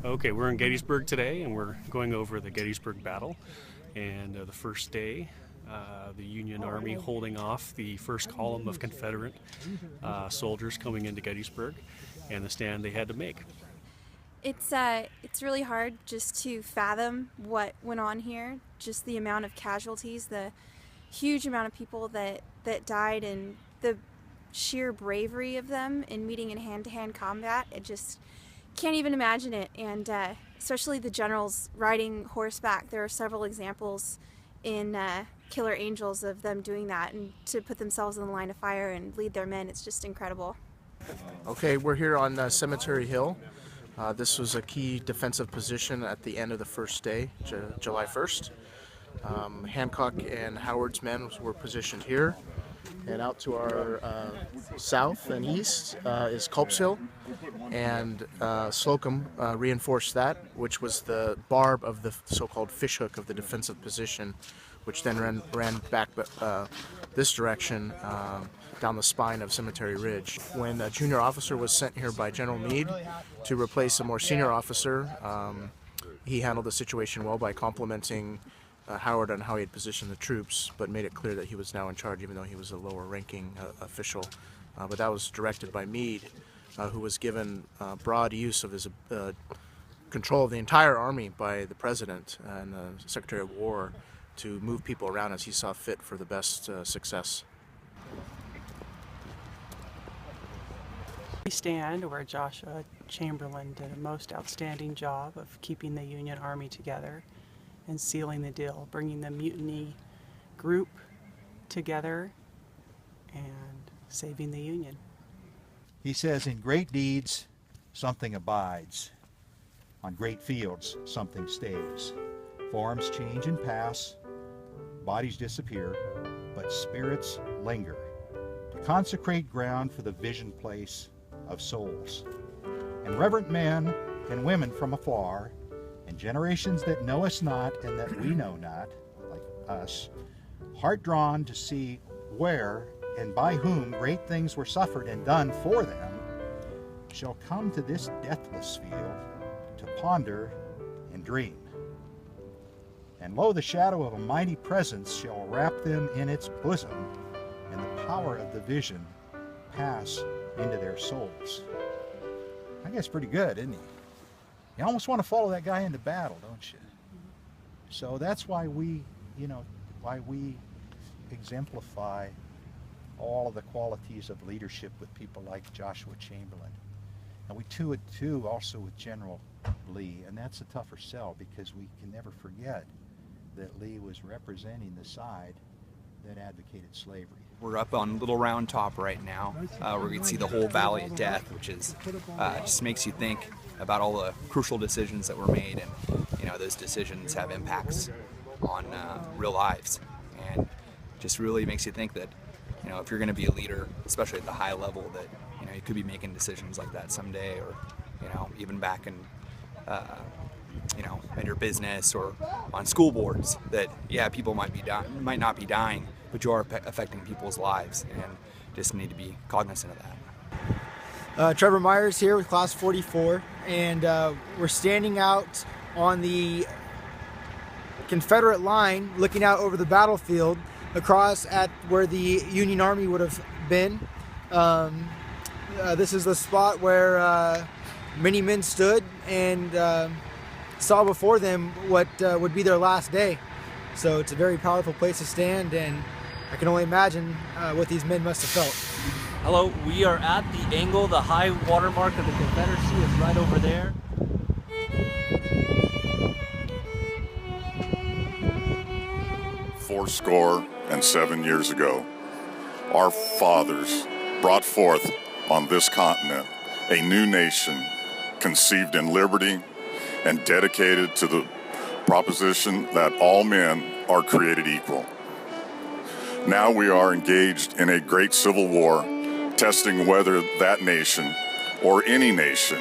Okay, we're in Gettysburg today, and we're going over the Gettysburg Battle. And the first day, the Union Army holding off the first column of Confederate soldiers coming into Gettysburg, and the stand they had to make. It's really hard just to fathom what went on here, just the amount of casualties, the huge amount of people that died, and the sheer bravery of them in meeting in hand-to-hand combat. It just can't even imagine it. And especially the generals riding horseback. There are several examples in Killer Angels of them doing that, and to put themselves in the line of fire and lead their men. It's just incredible. Okay, we're here on Cemetery Hill. This was a key defensive position at the end of the first day, July 1st. Hancock and Howard's men were positioned here, and out to our south and east is Culp's Hill, and Slocum reinforced that, which was the barb of the so-called fishhook of the defensive position, which then ran back this direction down the spine of Cemetery Ridge. When a junior officer was sent here by General Meade to replace a more senior officer, he handled the situation well by complimenting Howard on how he had positioned the troops, but made it clear that he was now in charge, even though he was a lower-ranking official. But that was directed by Meade, who was given broad use of his control of the entire army by the President and the Secretary of War to move people around as he saw fit for the best success. We stand where Joshua Chamberlain did a most outstanding job of keeping the Union Army together and sealing the deal, bringing the mutiny group together and saving the Union. He says, in great deeds, something abides. On great fields, something stays. Forms change and pass, bodies disappear, but spirits linger to consecrate ground for the vision place of souls. And reverent men and women from afar, and generations that know us not and that we know not, like us, heart drawn to see where and by whom great things were suffered and done for them, shall come to this deathless field to ponder and dream. And lo, the shadow of a mighty presence shall wrap them in its bosom, and the power of the vision pass into their souls. I guess pretty good, isn't he? You almost want to follow that guy into battle, don't you? So that's why we exemplify all of the qualities of leadership with people like Joshua Chamberlain. And we do it too also with General Lee, and that's a tougher sell because we can never forget that Lee was representing the side that advocated slavery. We're up on Little Round Top right now, where we can see the whole Valley of Death, which is just makes you think about all the crucial decisions that were made, and those decisions have impacts on real lives, and just really makes you think that if you're going to be a leader, especially at the high level, that you could be making decisions like that someday, or even back in in your business or on school boards, that people might not be dying, but you are affecting people's lives, and just need to be cognizant of that. Trevor Myers here with Class 44, and we're standing out on the Confederate line, looking out over the battlefield across at where the Union Army would have been. This is the spot where many men stood and saw before them what would be their last day. So it's a very powerful place to stand, and I can only imagine what these men must have felt. Hello, we are at the angle. The high water mark of the Confederacy is right over there. Fourscore and 7 years ago, our fathers brought forth on this continent a new nation conceived in liberty and dedicated to the proposition that all men are created equal. Now we are engaged in a great civil war, testing whether that nation or any nation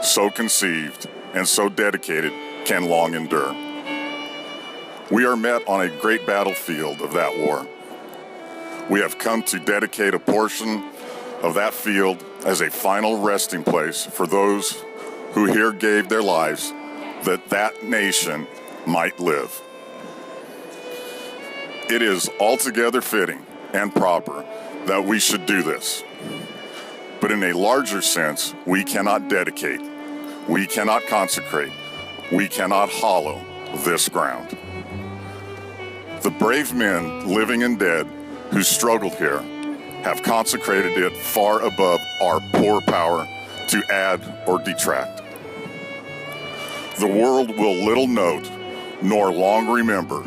so conceived and so dedicated can long endure. We are met on a great battlefield of that war. We have come to dedicate a portion of that field as a final resting place for those who here gave their lives that that nation might live. It is altogether fitting and proper that we should do this. But in a larger sense, we cannot dedicate, we cannot consecrate, we cannot hallow this ground. The brave men, living and dead, who struggled here have consecrated it far above our poor power to add or detract. The world will little note nor long remember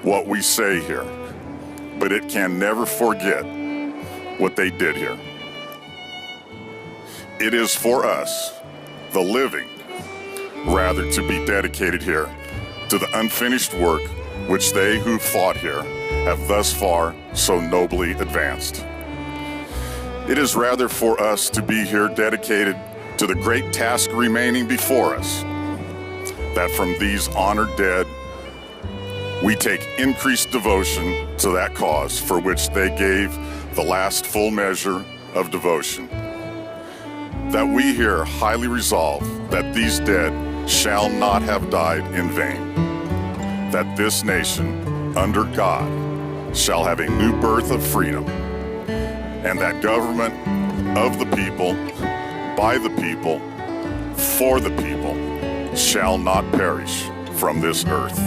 what we say here, but it can never forget what they did here. It is for us, the living, rather to be dedicated here to the unfinished work which they who fought here have thus far so nobly advanced. It is rather for us to be here dedicated to the great task remaining before us, that from these honored dead, we take increased devotion to that cause for which they gave the last full measure of devotion. That we here highly resolve that these dead shall not have died in vain, that this nation, under God, shall have a new birth of freedom, and that government of the people, by the people, for the people, shall not perish from this earth.